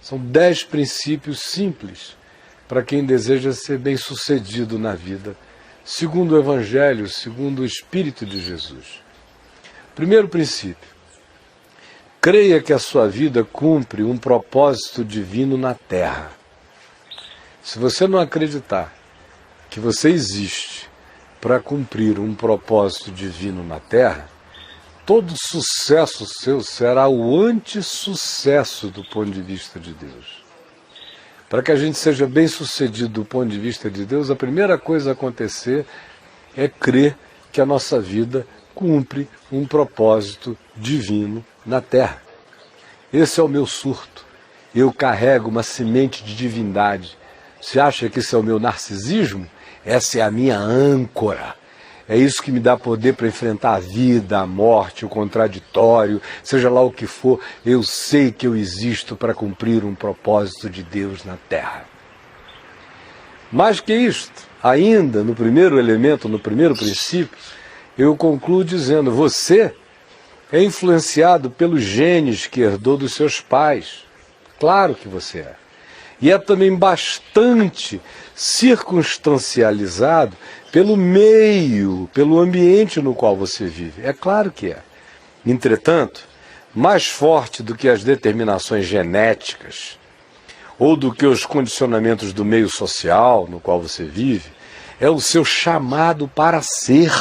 São 10 princípios simples para quem deseja ser bem-sucedido na vida, segundo o Evangelho, segundo o Espírito de Jesus. Primeiro princípio: creia que a sua vida cumpre um propósito divino na Terra. Se você não acreditar que você existe para cumprir um propósito divino na Terra, todo sucesso seu será o anti-sucesso do ponto de vista de Deus. Para que a gente seja bem-sucedido do ponto de vista de Deus, a primeira coisa a acontecer é crer que a nossa vida cumpre um propósito divino na Terra. Esse é o meu surto. Eu carrego uma semente de divindade. Você acha que isso é o meu narcisismo? Essa é a minha âncora. É isso que me dá poder para enfrentar a vida, a morte, o contraditório, seja lá o que for. Eu sei que eu existo para cumprir um propósito de Deus na Terra. Mais que isto, ainda no primeiro elemento, no primeiro princípio, eu concluo dizendo: você é influenciado pelos genes que herdou dos seus pais. Claro que você é. E é também bastante circunstancializado pelo meio, pelo ambiente no qual você vive. É claro que é. Entretanto, mais forte do que as determinações genéticas ou do que os condicionamentos do meio social no qual você vive, é o seu chamado para ser.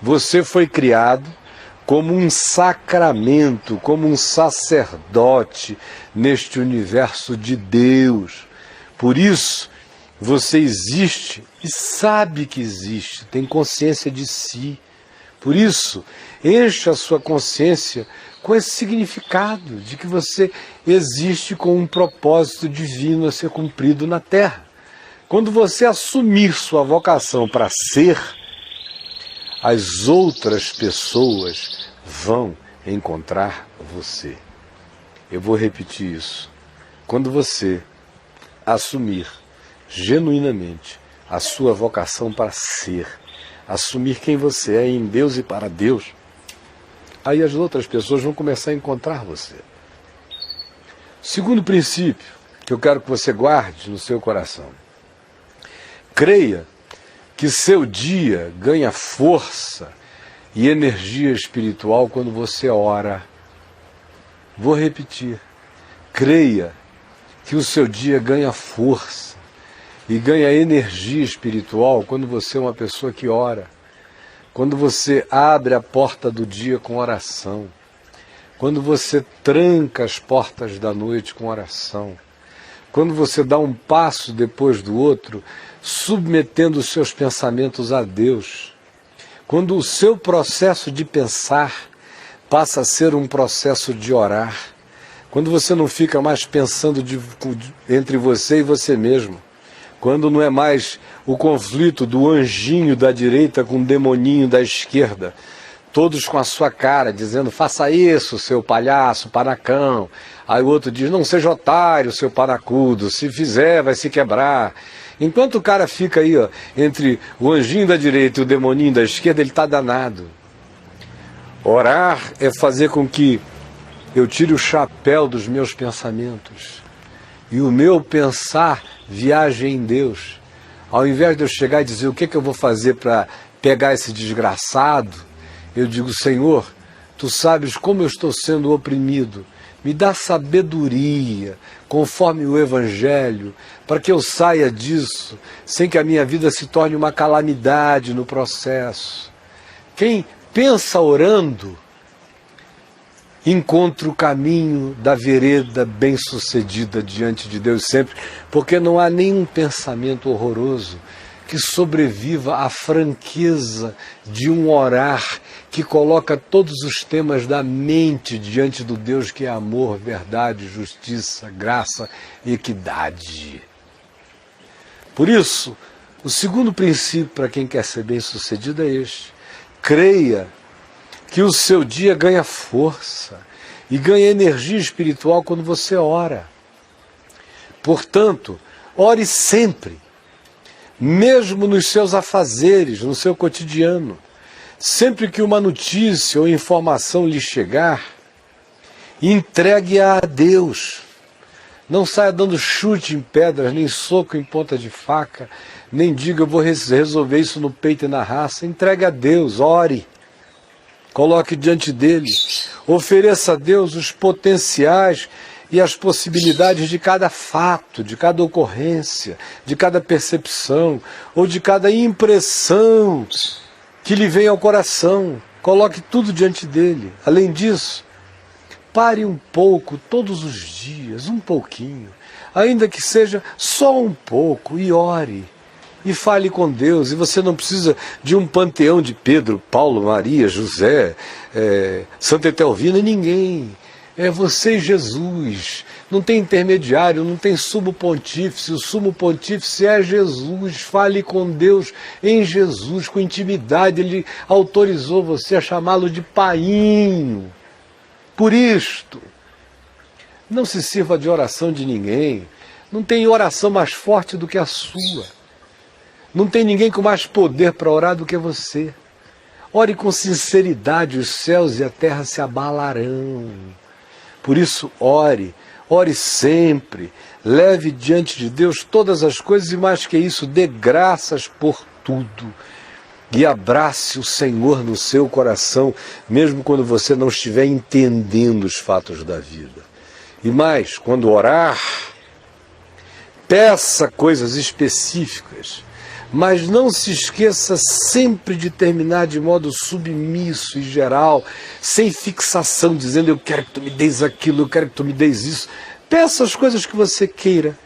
Você foi criado como um sacramento, como um sacerdote neste universo de Deus. Por isso, você existe e sabe que existe, tem consciência de si. Por isso, enche a sua consciência com esse significado de que você existe com um propósito divino a ser cumprido na Terra. Quando você assumir sua vocação para ser, as outras pessoas vão encontrar você. Eu vou repetir isso. Quando você assumir genuinamente a sua vocação para ser, assumir quem você é em Deus e para Deus, aí as outras pessoas vão começar a encontrar você. Segundo princípio que eu quero que você guarde no seu coração: creia que seu dia ganha força e energia espiritual quando você ora. Vou repetir. Creia que o seu dia ganha força e ganha energia espiritual quando você é uma pessoa que ora. Quando você abre a porta do dia com oração. Quando você tranca as portas da noite com oração. Quando você dá um passo depois do outro, submetendo os seus pensamentos a Deus. Quando o seu processo de pensar passa a ser um processo de orar. Quando você não fica mais pensando entre você e você mesmo. Quando não é mais o conflito do anjinho da direita com o demoninho da esquerda. Todos com a sua cara, dizendo: faça isso, seu palhaço, panacão. Aí o outro diz: não seja otário, seu panacudo, se fizer vai se quebrar. Enquanto o cara fica aí, ó, entre o anjinho da direita e o demoninho da esquerda, ele está danado. Orar é fazer com que eu tire o chapéu dos meus pensamentos e o meu pensar viaje em Deus. Ao invés de eu chegar e dizer: o que eu vou fazer para pegar esse desgraçado, eu digo: Senhor, Tu sabes como eu estou sendo oprimido. Me dá sabedoria, conforme o Evangelho, para que eu saia disso, sem que a minha vida se torne uma calamidade no processo. Quem pensa orando, encontra o caminho da vereda bem-sucedida diante de Deus sempre, porque não há nenhum pensamento horroroso que sobreviva à franqueza de um orar que coloca todos os temas da mente diante do Deus que é amor, verdade, justiça, graça e equidade. Por isso, o segundo princípio para quem quer ser bem-sucedido é este: creia que o seu dia ganha força e ganha energia espiritual quando você ora. Portanto, ore sempre, mesmo nos seus afazeres, no seu cotidiano. Sempre que uma notícia ou informação lhe chegar, Entregue-a a Deus. Não saia dando chute em pedras, nem soco em ponta de faca, nem diga eu vou resolver isso no peito e na raça. Entregue a Deus, ore. Coloque diante dele. Ofereça a Deus os potenciais e as possibilidades de cada fato, de cada ocorrência, de cada percepção ou de cada impressão que lhe vem ao coração. Coloque tudo diante dele. Além disso, pare um pouco todos os dias, um pouquinho, ainda que seja só um pouco, e ore. E fale com Deus. E você não precisa de um panteão de Pedro, Paulo, Maria, José, Santa Etelvina, ninguém. É você e Jesus. Não tem intermediário, não tem sumo pontífice. O sumo pontífice é Jesus. Fale com Deus em Jesus, com intimidade. Ele autorizou você a chamá-lo de painho. Por isto, não se sirva de oração de ninguém. Não tem oração mais forte do que a sua. Não tem ninguém com mais poder para orar do que você. Ore com sinceridade, os céus e a terra se abalarão. Por isso, ore sempre. Leve diante de Deus todas as coisas e, mais que isso, dê graças por tudo. E abrace o Senhor no seu coração, mesmo quando você não estiver entendendo os fatos da vida. E mais, quando orar, peça coisas específicas, mas não se esqueça sempre de terminar de modo submisso e geral, sem fixação, dizendo eu quero que tu me deis aquilo, eu quero que tu me deis isso. Peça as coisas que você queira,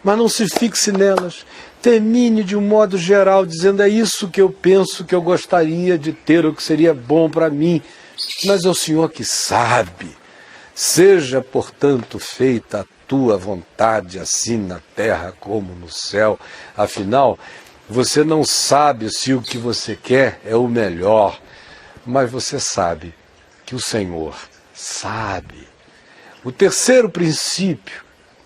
mas não se fixe nelas. Termine de um modo geral, dizendo é isso que eu penso que eu gostaria de ter, ou que seria bom para mim, mas é o Senhor que sabe. Seja, portanto, feita a tua vontade, assim na terra como no céu. Afinal, você não sabe se o que você quer é o melhor, mas você sabe que o Senhor sabe. O terceiro princípio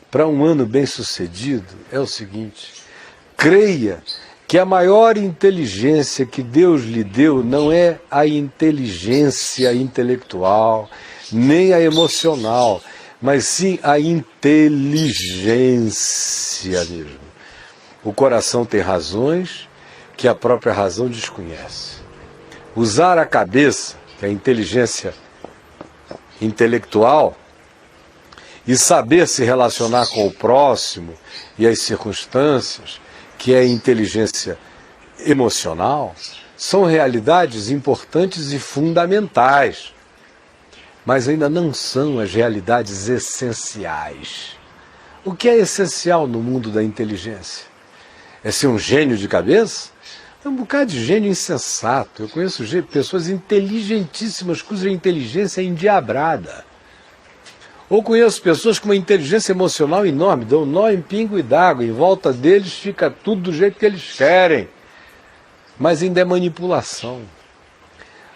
para um ano bem-sucedido é o seguinte: creia que a maior inteligência que Deus lhe deu não é a inteligência intelectual, nem a emocional, mas sim a inteligência mesmo. O coração tem razões que a própria razão desconhece. Usar a cabeça, que é a inteligência intelectual, e saber se relacionar com o próximo e as circunstâncias, que é a inteligência emocional, são realidades importantes e fundamentais, mas ainda não são as realidades essenciais. O que é essencial no mundo da inteligência? É ser um gênio de cabeça? É um bocado de gênio insensato. Eu conheço pessoas inteligentíssimas cuja inteligência é endiabrada. Ou conheço pessoas com uma inteligência emocional enorme, dão nó em pingo e d'água, em volta deles fica tudo do jeito que eles querem. Mas ainda é manipulação.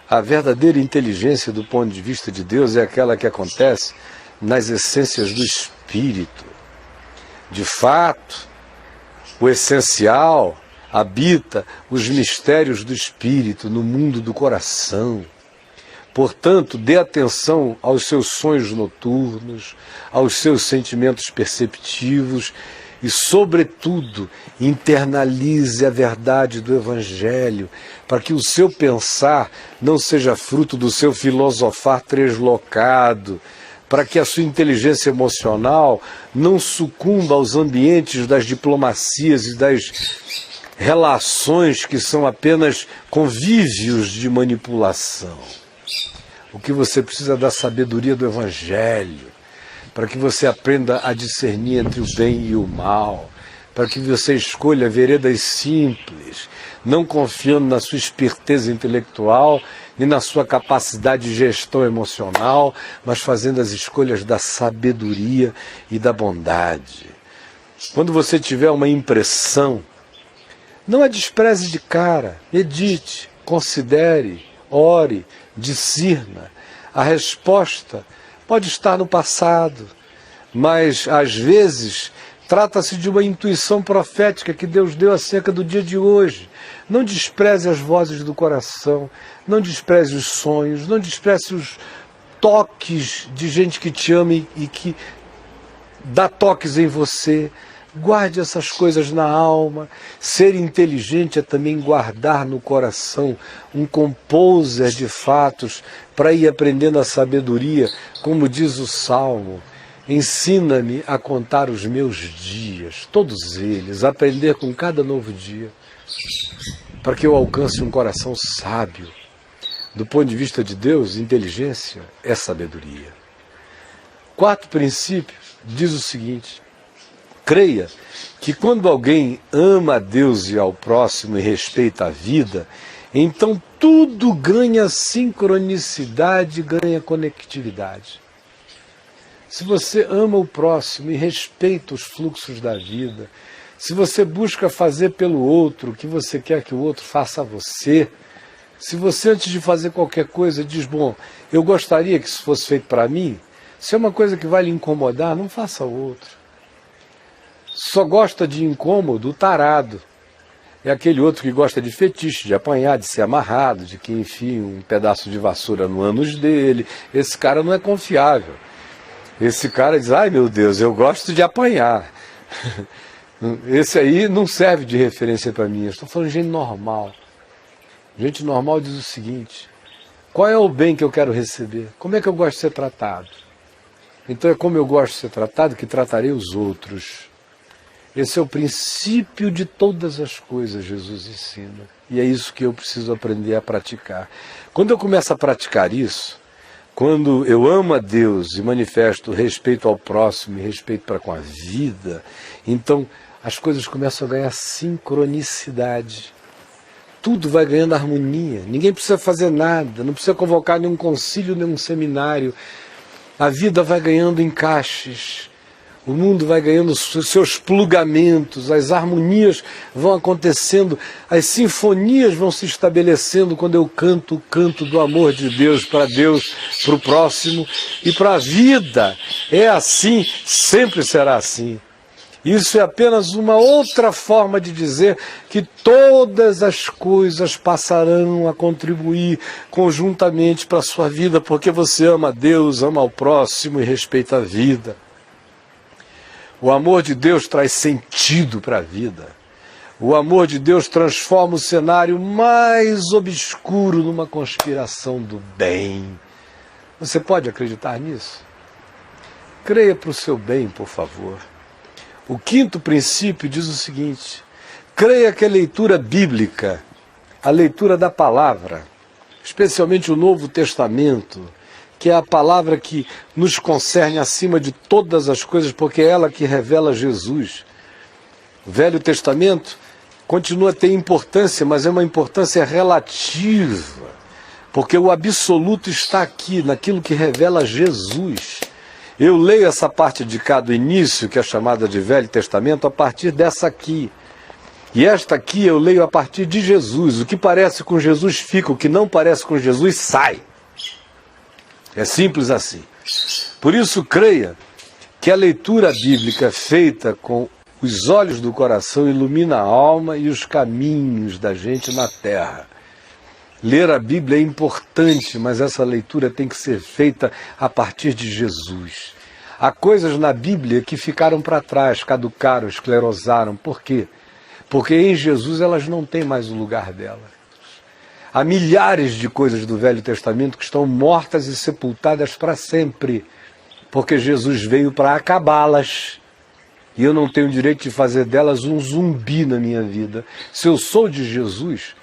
A verdadeira inteligência do ponto de vista de Deus é aquela que acontece nas essências do Espírito. De fato, o essencial habita os mistérios do Espírito no mundo do coração. Portanto, dê atenção aos seus sonhos noturnos, aos seus sentimentos perceptivos e, sobretudo, internalize a verdade do Evangelho, para que o seu pensar não seja fruto do seu filosofar translocado, para que a sua inteligência emocional não sucumba aos ambientes das diplomacias e das relações que são apenas convívios de manipulação. O que você precisa é da sabedoria do Evangelho, para que você aprenda a discernir entre o bem e o mal, para que você escolha veredas simples, não confiando na sua esperteza intelectual, nem na sua capacidade de gestão emocional, mas fazendo as escolhas da sabedoria e da bondade. Quando você tiver uma impressão, não a despreze de cara, medite, considere, ore, discirna. A resposta pode estar no passado, mas às vezes trata-se de uma intuição profética que Deus deu acerca do dia de hoje. Não despreze as vozes do coração, não despreze os sonhos, não despreze toques de gente que te ama e que dá toques em você. Guarde essas coisas na alma. Ser inteligente é também guardar no coração um composer de fatos para ir aprendendo a sabedoria, como diz o Salmo. Ensina-me a contar os meus dias, todos eles, aprender com cada novo dia, para que eu alcance um coração sábio. Do ponto de vista de Deus, inteligência é sabedoria. Quarto princípio diz o seguinte: creia que quando alguém ama a Deus e ao próximo e respeita a vida, então tudo ganha sincronicidade, ganha conectividade. Se você ama o próximo e respeita os fluxos da vida, se você busca fazer pelo outro o que você quer que o outro faça a você, se você antes de fazer qualquer coisa diz, bom, eu gostaria que isso fosse feito para mim, se é uma coisa que vai lhe incomodar, não faça ao outro. Só gosta de incômodo o tarado. É aquele outro que gosta de fetiche, de apanhar, de ser amarrado, de que enfia um pedaço de vassoura no ânus dele. Esse cara não é confiável. Esse cara diz, ai meu Deus, eu gosto de apanhar. Esse aí não serve de referência para mim. Eu estou falando de gente normal. Gente normal diz o seguinte: qual é o bem que eu quero receber? Como é que eu gosto de ser tratado? Então é como eu gosto de ser tratado que tratarei os outros. Esse é o princípio de todas as coisas, Jesus ensina. E é isso que eu preciso aprender a praticar. Quando eu começo a praticar isso, quando eu amo a Deus e manifesto respeito ao próximo e respeito para com a vida, então as coisas começam a ganhar sincronicidade. Tudo vai ganhando harmonia. Ninguém precisa fazer nada, não precisa convocar nenhum concílio, nenhum seminário. A vida vai ganhando encaixes. O mundo vai ganhando os seus plugamentos, as harmonias vão acontecendo, as sinfonias vão se estabelecendo quando eu canto o canto do amor de Deus, para o próximo e para a vida. É assim, sempre será assim. Isso é apenas uma outra forma de dizer que todas as coisas passarão a contribuir conjuntamente para a sua vida, porque você ama a Deus, ama ao próximo e respeita a vida. O amor de Deus traz sentido para a vida. O amor de Deus transforma o cenário mais obscuro numa conspiração do bem. Você pode acreditar nisso? Creia para o seu bem, por favor. O quinto princípio diz o seguinte: creia que a leitura bíblica, a leitura da palavra, especialmente o Novo Testamento, que é a palavra que nos concerne acima de todas as coisas, porque é ela que revela Jesus. O Velho Testamento continua a ter importância, mas é uma importância relativa, porque o absoluto está aqui, naquilo que revela Jesus. Eu leio essa parte de cá do início, que é chamada de Velho Testamento, a partir dessa aqui. E esta aqui eu leio a partir de Jesus. O que parece com Jesus fica, o que não parece com Jesus sai. É simples assim. Por isso, creia que a leitura bíblica feita com os olhos do coração ilumina a alma e os caminhos da gente na terra. Ler a Bíblia é importante, mas essa leitura tem que ser feita a partir de Jesus. Há coisas na Bíblia que ficaram para trás, caducaram, esclerosaram. Por quê? Porque em Jesus elas não têm mais o lugar delas. Há milhares de coisas do Velho Testamento que estão mortas e sepultadas para sempre, porque Jesus veio para acabá-las. E eu não tenho o direito de fazer delas um zumbi na minha vida. Se eu sou de Jesus,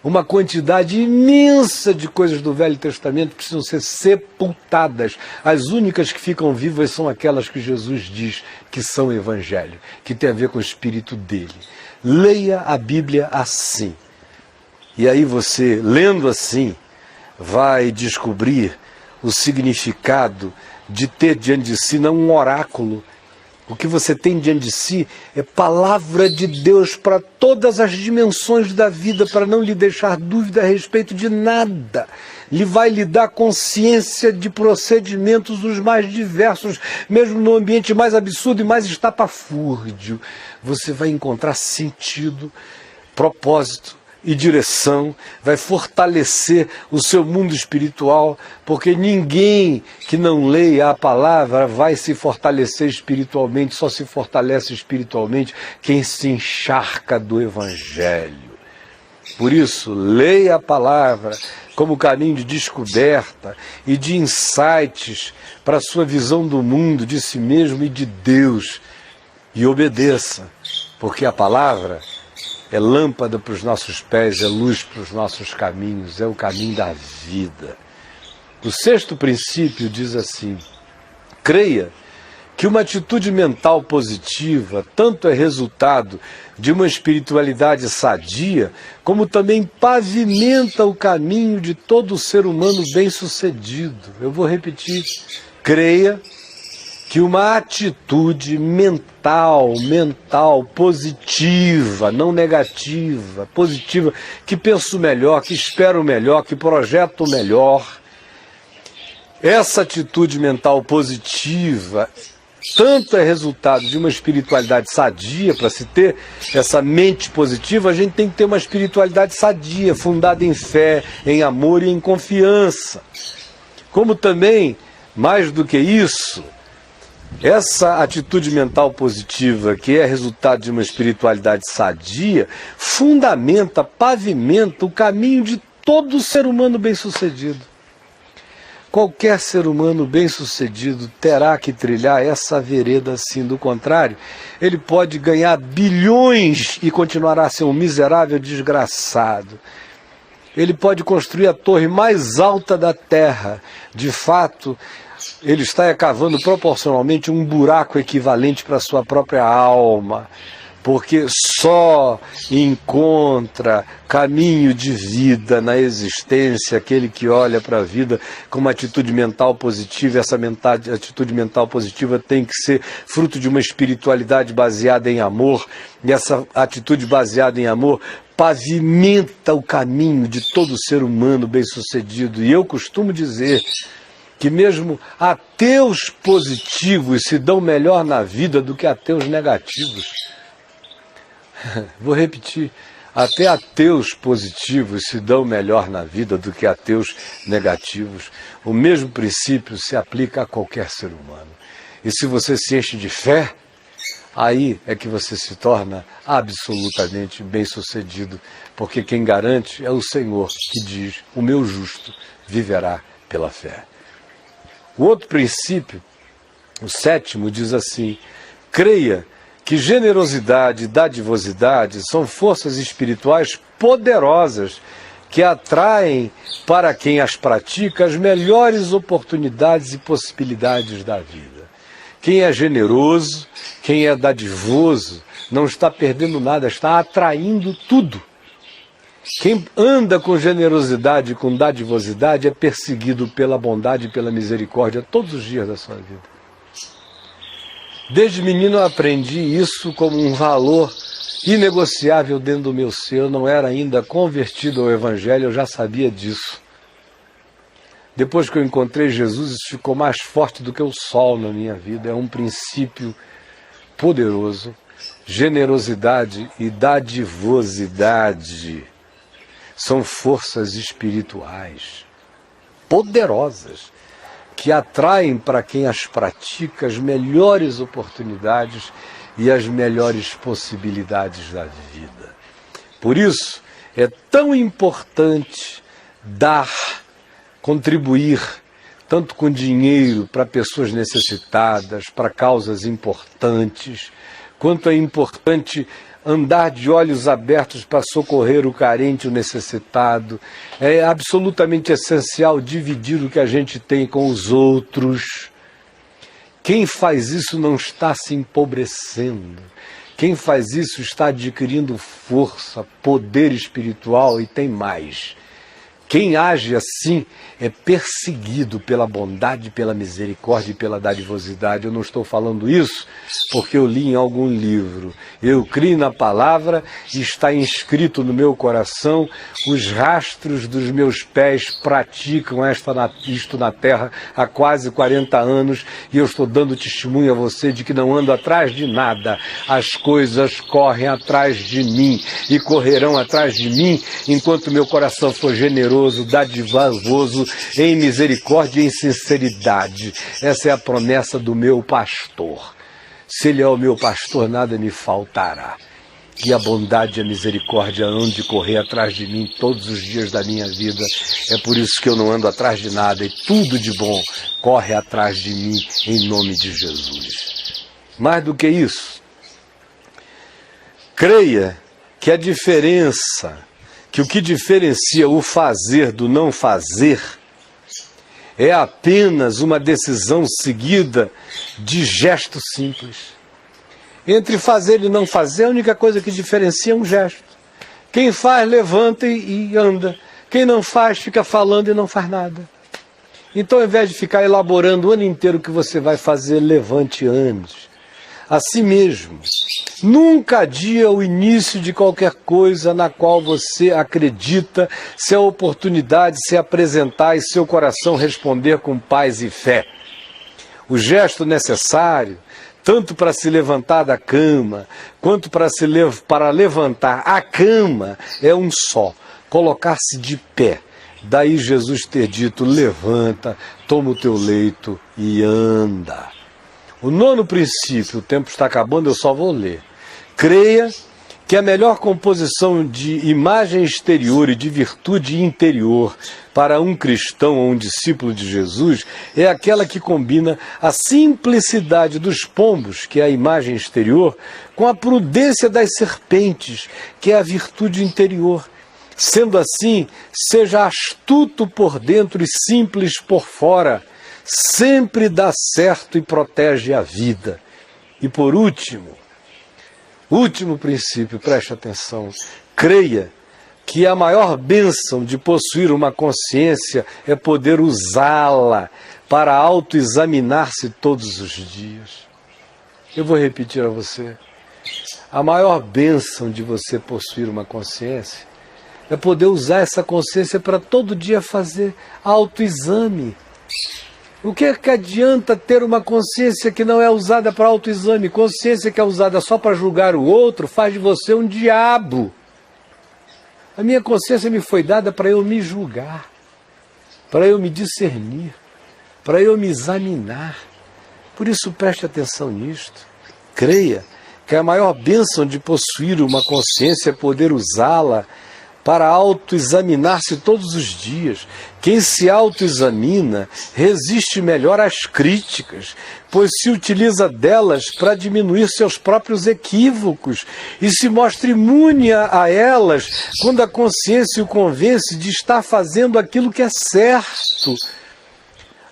uma quantidade imensa de coisas do Velho Testamento precisam ser sepultadas. As únicas que ficam vivas são aquelas que Jesus diz que são Evangelho, que tem a ver com o Espírito dele. Leia a Bíblia assim. E aí você, lendo assim, vai descobrir o significado de ter diante de si não um oráculo. O que você tem diante de si é palavra de Deus para todas as dimensões da vida, para não lhe deixar dúvida a respeito de nada. Ele vai lhe dar consciência de procedimentos os mais diversos, mesmo no ambiente mais absurdo e mais estapafúrdio. Você vai encontrar sentido, propósito e direção, vai fortalecer o seu mundo espiritual, porque ninguém que não leia a palavra vai se fortalecer espiritualmente, só se fortalece espiritualmente quem se encharca do Evangelho. Por isso, leia a palavra como caminho de descoberta e de insights para a sua visão do mundo, de si mesmo e de Deus. E obedeça, porque a palavra é lâmpada para os nossos pés, é luz para os nossos caminhos, é o caminho da vida. O sexto princípio diz assim: creia que uma atitude mental positiva tanto é resultado de uma espiritualidade sadia, como também pavimenta o caminho de todo ser humano bem-sucedido. Eu vou repetir: creia que uma atitude mental positiva, não negativa, positiva, que pensa o melhor, que espera o melhor, que projeta o melhor, essa atitude mental positiva tanto é resultado de uma espiritualidade sadia. Para se ter essa mente positiva, a gente tem que ter uma espiritualidade sadia, fundada em fé, em amor e em confiança. Como também, mais do que isso, essa atitude mental positiva, que é resultado de uma espiritualidade sadia, fundamenta, pavimenta o caminho de todo ser humano bem-sucedido. Qualquer ser humano bem-sucedido terá que trilhar essa vereda assim. Do contrário, ele pode ganhar bilhões e continuará a ser um miserável desgraçado. Ele pode construir a torre mais alta da terra. De fato, ele está cavando proporcionalmente um buraco equivalente para a sua própria alma, porque só encontra caminho de vida na existência aquele que olha para a vida com uma atitude mental positiva. Essa atitude mental positiva tem que ser fruto de uma espiritualidade baseada em amor, e essa atitude baseada em amor pavimenta o caminho de todo ser humano bem-sucedido. E eu costumo dizer que mesmo ateus positivos se dão melhor na vida do que ateus negativos. Vou repetir: até ateus positivos se dão melhor na vida do que ateus negativos. O mesmo princípio se aplica a qualquer ser humano. E se você se enche de fé, aí é que você se torna absolutamente bem-sucedido, porque quem garante é o Senhor, que diz: o meu justo viverá pela fé. O outro princípio, o sétimo, diz assim: creia que generosidade e dadivosidade são forças espirituais poderosas que atraem para quem as pratica as melhores oportunidades e possibilidades da vida. Quem é generoso, quem é dadivoso, não está perdendo nada, está atraindo tudo. Quem anda com generosidade e com dadivosidade é perseguido pela bondade e pela misericórdia todos os dias da sua vida. Desde menino eu aprendi isso como um valor inegociável dentro do meu ser. Eu não era ainda convertido ao Evangelho, eu já sabia disso. Depois que eu encontrei Jesus, isso ficou mais forte do que o sol na minha vida. É um princípio poderoso. Generosidade e dadivosidade são forças espirituais poderosas que atraem para quem as pratica as melhores oportunidades e as melhores possibilidades da vida. Por isso, é tão importante dar, contribuir, tanto com dinheiro para pessoas necessitadas, para causas importantes, quanto é importante andar de olhos abertos para socorrer o carente, o necessitado. É absolutamente essencial dividir o que a gente tem com os outros. Quem faz isso não está se empobrecendo. Quem faz isso está adquirindo força, poder espiritual e tem mais. Quem age assim é perseguido pela bondade, pela misericórdia e pela dadivosidade. Eu não estou falando isso porque eu li em algum livro. Eu creio na palavra e está inscrito no meu coração. Os rastros dos meus pés praticam isto na terra há quase 40 anos e eu estou dando testemunho a você de que não ando atrás de nada. As coisas correm atrás de mim e correrão atrás de mim enquanto meu coração for generoso, dadivoso, em misericórdia e em sinceridade. Essa é a promessa do meu pastor. Se ele é o meu pastor, nada me faltará. E a bondade e a misericórdia hão de correr atrás de mim todos os dias da minha vida. É por isso que eu não ando atrás de nada e tudo de bom corre atrás de mim em nome de Jesus. Mais do que isso, creia que a diferença, que o que diferencia o fazer do não fazer é apenas uma decisão seguida de gesto simples. Entre fazer e não fazer, a única coisa que diferencia é um gesto. Quem faz, levanta e anda. Quem não faz, fica falando e não faz nada. Então, ao invés de ficar elaborando o ano inteiro o que você vai fazer, levante antes. Assim mesmo, nunca adia o início de qualquer coisa na qual você acredita, se a oportunidade se apresentar e seu coração responder com paz e fé. O gesto necessário, tanto para se levantar da cama, quanto para levantar a cama, é um só, colocar-se de pé. Daí Jesus ter dito, levanta, toma o teu leito e anda. O nono princípio, o tempo está acabando, eu só vou ler. Creia que a melhor composição de imagem exterior e de virtude interior para um cristão ou um discípulo de Jesus é aquela que combina a simplicidade dos pombos, que é a imagem exterior, com a prudência das serpentes, que é a virtude interior. Sendo assim, seja astuto por dentro e simples por fora, sempre dá certo e protege a vida. E por último princípio, preste atenção, creia que a maior bênção de possuir uma consciência é poder usá-la para autoexaminar-se todos os dias. Eu vou repetir a você. A maior bênção de você possuir uma consciência é poder usar essa consciência para todo dia fazer autoexame. O que é que adianta ter uma consciência que não é usada para autoexame? Consciência que é usada só para julgar o outro faz de você um diabo. A minha consciência me foi dada para eu me julgar, para eu me discernir, para eu me examinar. Por isso preste atenção nisto. Creia que a maior bênção de possuir uma consciência é poder usá-la para autoexaminar-se todos os dias. Quem se autoexamina resiste melhor às críticas, pois se utiliza delas para diminuir seus próprios equívocos e se mostra imune a elas quando a consciência o convence de estar fazendo aquilo que é certo.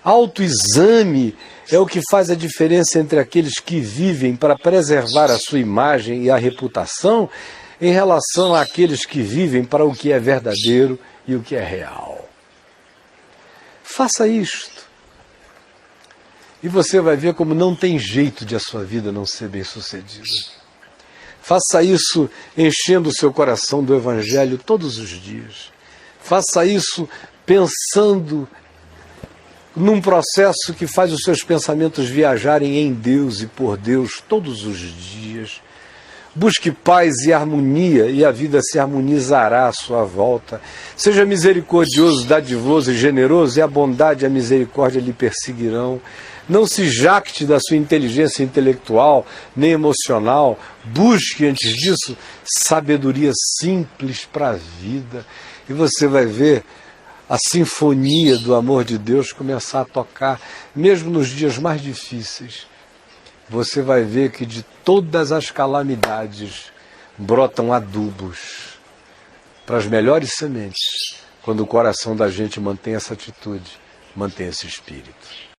Autoexame é o que faz a diferença entre aqueles que vivem para preservar a sua imagem e a reputação em relação àqueles que vivem para o que é verdadeiro e o que é real. Faça isto. E você vai ver como não tem jeito de a sua vida não ser bem-sucedida. Faça isso enchendo o seu coração do Evangelho todos os dias. Faça isso pensando num processo que faz os seus pensamentos viajarem em Deus e por Deus todos os dias. Busque paz e harmonia, e a vida se harmonizará à sua volta. Seja misericordioso, dadivoso e generoso, e a bondade e a misericórdia lhe perseguirão. Não se jacte da sua inteligência intelectual, nem emocional. Busque, antes disso, sabedoria simples para a vida. E você vai ver a sinfonia do amor de Deus começar a tocar, mesmo nos dias mais difíceis. Você vai ver que de todas as calamidades brotam adubos para as melhores sementes, quando o coração da gente mantém essa atitude, mantém esse espírito.